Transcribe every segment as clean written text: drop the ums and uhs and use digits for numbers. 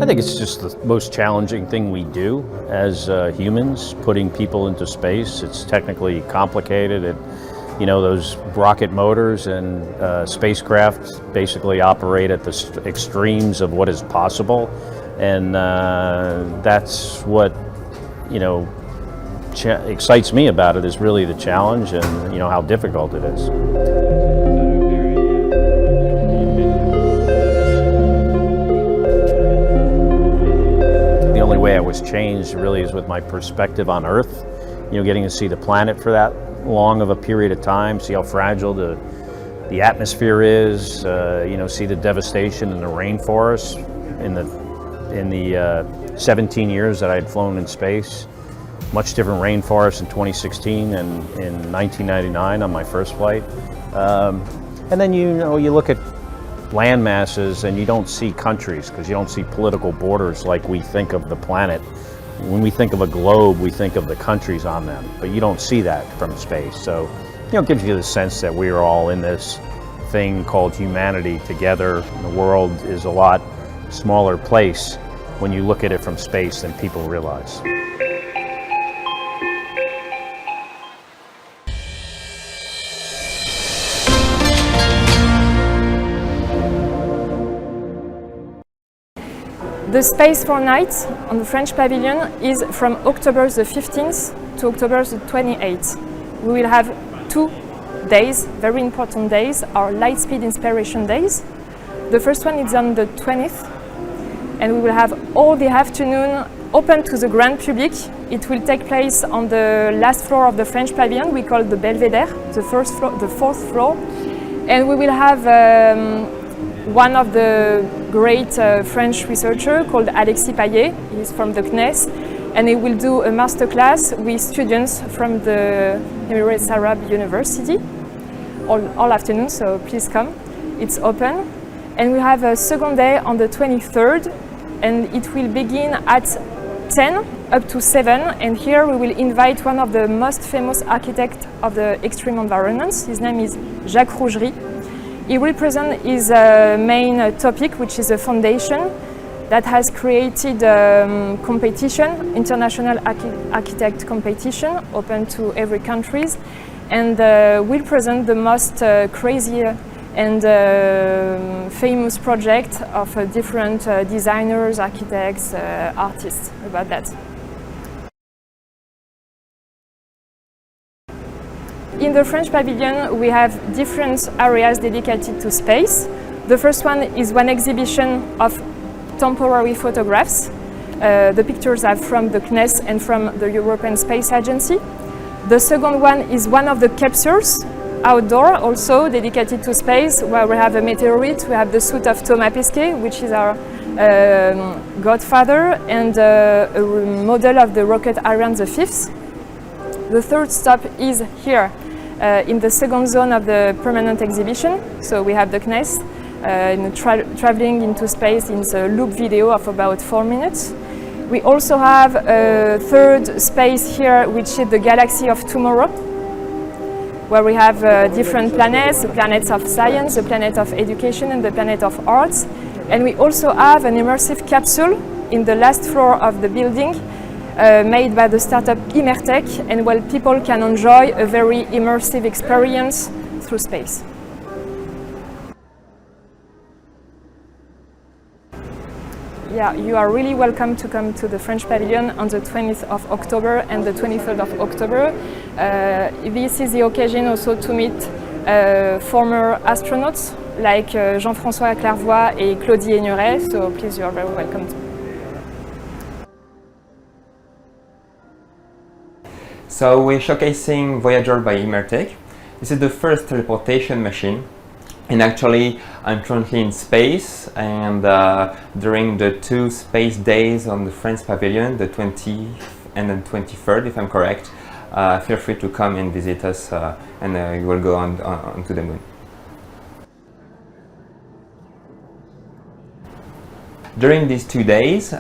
I think it's just the most challenging thing we do as humans, putting people into space. It's technically complicated. Those rocket motors and spacecraft basically operate at the extremes of what is possible, and that's what excites me about it, is really the challenge and how difficult it is. The only way I was changed really is with my perspective on Earth. Getting to see the planet for that long of a period of time, see how fragile the atmosphere is, see the devastation in the rainforest in the 17 years that I had flown in space. Much different rainforest in 2016 and in 1999 on my first flight. And then you look at land masses and you don't see countries, because you don't see political borders like we think of the planet. When we think of a globe, we think of the countries on them, but you don't see that from space. So, it gives you the sense that we are all in this thing called humanity together. The world is a lot smaller place when you look at it from space than people realize. The Space for Night on the French Pavilion is from October the 15th to October the 28th. We will have 2 days, very important days, our Lightspeed Inspiration Days. The first one is on the 20th, and we will have all the afternoon open to the grand public. It will take place on the last floor of the French Pavilion, we call the Belvedere, the 4th floor. And we will have one of the great French researcher called Alexis Payet. He's from the CNES, and he will do a masterclass with students from the Emirates Arab University all afternoon, so please come. It's open. And we have a second day on the 23rd, and it will begin at 10 up to 7, and here we will invite one of the most famous architects of the extreme environments. His name is Jacques Rougerie. He will present his main topic, which is a foundation that has created competition, international architect competition, open to every countries, and will present the most crazy and famous project of different designers, architects, artists about that. In the French Pavilion, we have different areas dedicated to space. The first one is one exhibition of temporary photographs. The pictures are from the CNES and from the European Space Agency. The second one is one of the capsules, outdoor, also dedicated to space, where we have a meteorite. We have the suit of Thomas Pesquet, which is our godfather, and a model of the rocket Ariane V. The third stop is here, in the second zone of the permanent exhibition. So we have the CNES traveling into space in a loop video of about 4 minutes. We also have a third space here, which is the galaxy of tomorrow, where we have different planets, the planets of science, the planet of education, and the planet of arts. And we also have an immersive capsule in the last floor of the building, made by the startup Imertech, and where people can enjoy a very immersive experience through space. Yeah, you are really welcome to come to the French Pavilion on the 20th of October and the 23rd of October. This is the occasion also to meet former astronauts like Jean-François Clairvoy and Claudie Aigneret, so please, you are very welcome. So we're showcasing Voyager by Imertech. This is the first teleportation machine, and actually I'm currently in space, and during the 2 space days on the French Pavilion, the 20th and the 23rd, if I'm correct, feel free to come and visit us, and you will go on to the moon. During these 2 days,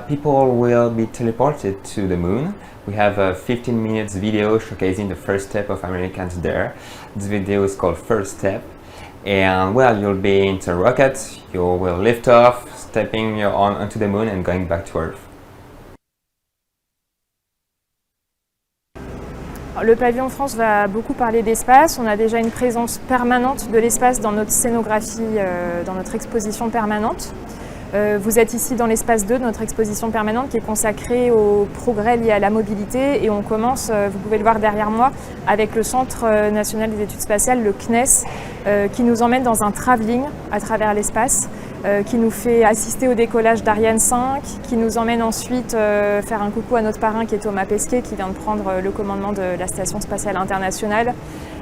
people will be teleported to the moon. We have a 15 minutes video showcasing the first step of Americans there. This video is called First Step. And well, you'll be into a rocket, you will lift off, stepping onto the moon and going back to Earth. Le pavillon France va beaucoup parler d'espace. On a déjà une présence permanente de l'espace dans notre scénographie, dans notre exposition permanente. Vous êtes ici dans l'espace 2 de notre exposition permanente qui est consacrée aux progrès liés à la mobilité et on commence, vous pouvez le voir derrière moi, avec le Centre national des études spatiales, le CNES, qui nous emmène dans un travelling à travers l'espace, qui nous fait assister au décollage d'Ariane 5, qui nous emmène ensuite faire un coucou à notre parrain qui est Thomas Pesquet, qui vient de prendre le commandement de la Station spatiale internationale.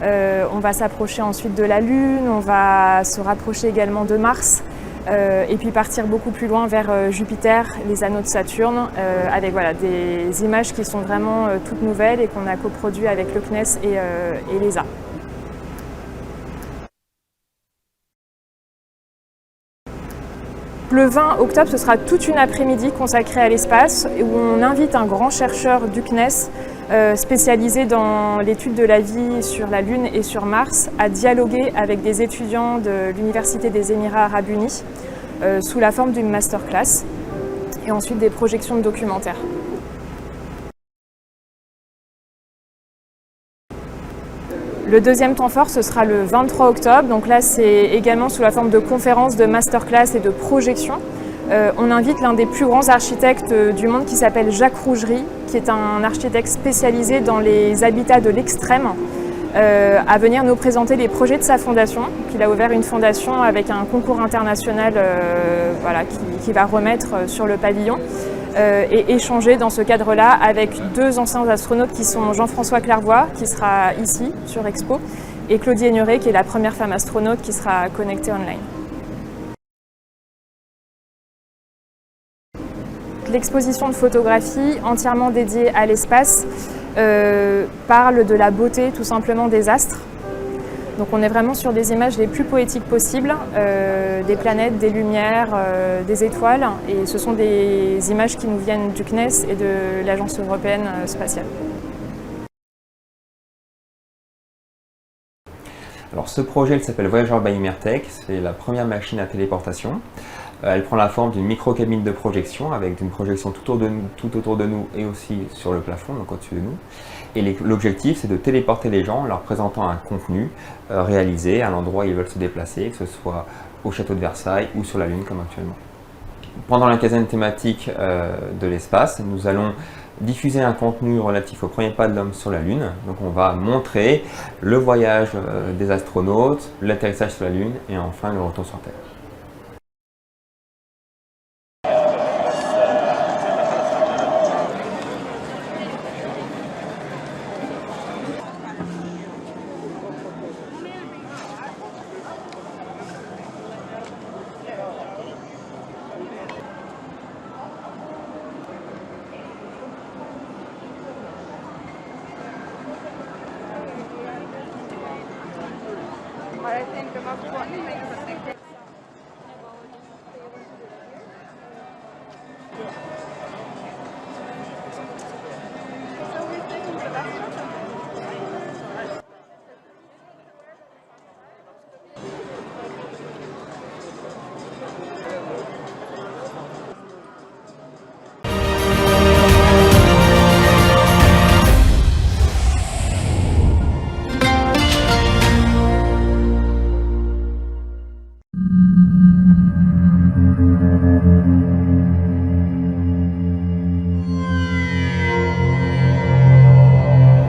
On va s'approcher ensuite de la Lune, on va se rapprocher également de Mars. Et puis partir beaucoup plus loin vers Jupiter, les anneaux de Saturne, avec voilà, des images qui sont vraiment toutes nouvelles et qu'on a coproduit avec le CNES et l'ESA. Le 20 octobre, ce sera toute une après-midi consacrée à l'espace où on invite un grand chercheur du CNES spécialisé dans l'étude de la vie sur la Lune et sur Mars à dialoguer avec des étudiants de l'Université des Émirats Arabes Unis sous la forme d'une masterclass et ensuite des projections de documentaires. Le deuxième temps fort, ce sera le 23 octobre. Donc là, c'est également sous la forme de conférences, de masterclass et de projections. On invite l'un des plus grands architectes du monde qui s'appelle Jacques Rougerie, qui est un architecte spécialisé dans les habitats de l'extrême, à venir nous présenter les projets de sa fondation. Il a ouvert une fondation avec un concours international voilà, qui va remettre sur le pavillon. Et échanger dans ce cadre-là avec deux anciens astronautes qui sont Jean-François Clairvoy, qui sera ici sur Expo, et Claudie Aigneret, qui est la première femme astronaute qui sera connectée online. L'exposition de photographie entièrement dédiée à l'espace parle de la beauté tout simplement des astres. Donc on est vraiment sur des images les plus poétiques possibles, des planètes, des lumières, des étoiles, et ce sont des images qui nous viennent du CNES et de l'Agence européenne spatiale. Alors ce projet s'appelle Voyager by Imertech, c'est la première machine à téléportation. Elle prend la forme d'une micro-cabine de projection avec une projection tout autour de nous et aussi sur le plafond, donc au-dessus de nous. Et l'objectif, c'est de téléporter les gens en leur présentant un contenu réalisé à l'endroit où ils veulent se déplacer, que ce soit au château de Versailles ou sur la Lune comme actuellement. Pendant la quinzaine thématique de l'espace, nous allons diffuser un contenu relatif au premier pas de l'homme sur la Lune. Donc on va montrer le voyage des astronautes, l'atterrissage sur la Lune et enfin le retour sur Terre.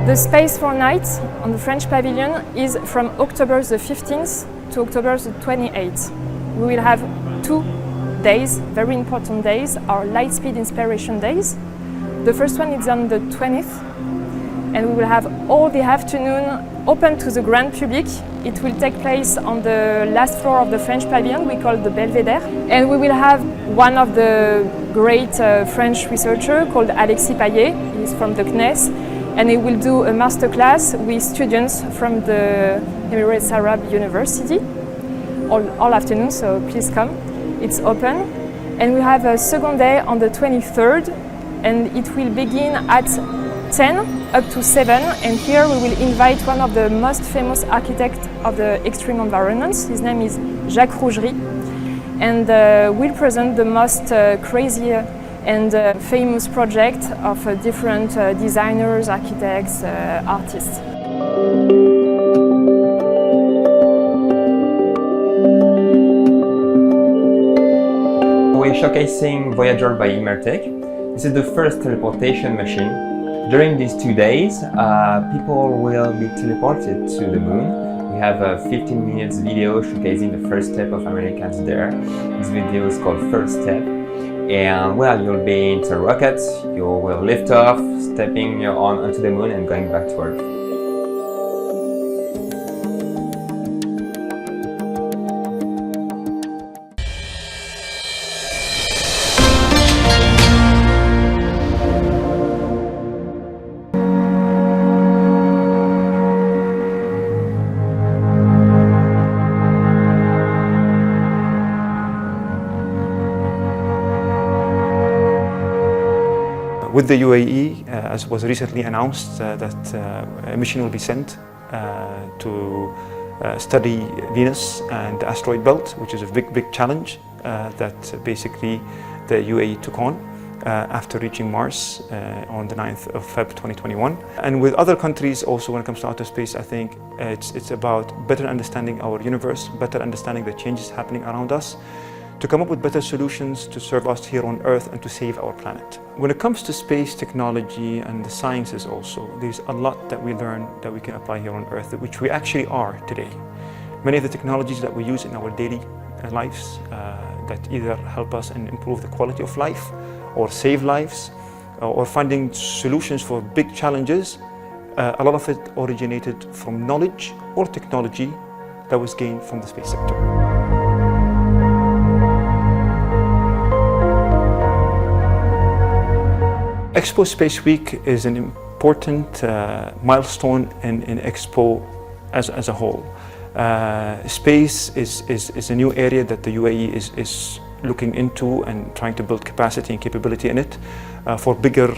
The Space for Night on the French pavilion is from October the 15th to October the 28th. We will have 2 days, very important days, our Lightspeed Inspiration Days. The first one is on the 20th, and we will have all the afternoon open to the grand public. It will take place on the last floor of the French pavilion, we call the Belvedere. And we will have one of the great French researchers called Alexis Payet. He's from the CNES. And he will do a masterclass with students from the Emirates Arab University all afternoon, so please come. It's open. And we have a second day on the 23rd, and it will begin at 10 up to 7. And here we will invite one of the most famous architects of the extreme environments. His name is Jacques Rougerie. and we'll present the most crazy and famous project of different designers, architects, artists. We're showcasing Voyager by Imertech. This is the first teleportation machine. During these 2 days, people will be teleported to the moon. We have a 15 minutes video showcasing the first step of Americans there. This video is called First Step. And well, you'll be into rockets, you will lift off, stepping onto the moon and going back to Earth. With the UAE, as was recently announced, that a mission will be sent to study Venus and the asteroid belt, which is a big challenge that basically the UAE took on after reaching Mars on the 9th of Feb 2021. And with other countries also, when it comes to outer space, I think it's about better understanding our universe, better understanding the changes happening around us, to come up with better solutions to serve us here on Earth and to save our planet. When it comes to space technology and the sciences also, there's a lot that we learn that we can apply here on Earth, which we actually are today. Many of the technologies that we use in our daily lives that either help us and improve the quality of life or save lives or finding solutions for big challenges, a lot of it originated from knowledge or technology that was gained from the space sector. Expo Space Week is an important milestone in Expo as a whole. Space is a new area that the UAE is looking into and trying to build capacity and capability in it for bigger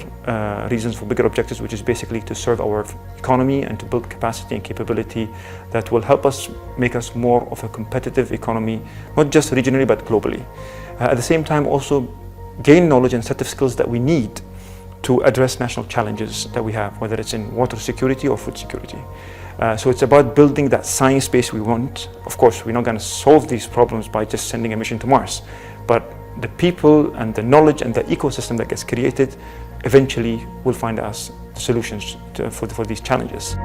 reasons, for bigger objectives, which is basically to serve our economy and to build capacity and capability that will help us make us more of a competitive economy, not just regionally but globally. At the same time also gain knowledge and set of skills that we need to address national challenges that we have, whether it's in water security or food security. So it's about building that science base we want. Of course, we're not going to solve these problems by just sending a mission to Mars, but the people and the knowledge and the ecosystem that gets created eventually will find us solutions for these challenges.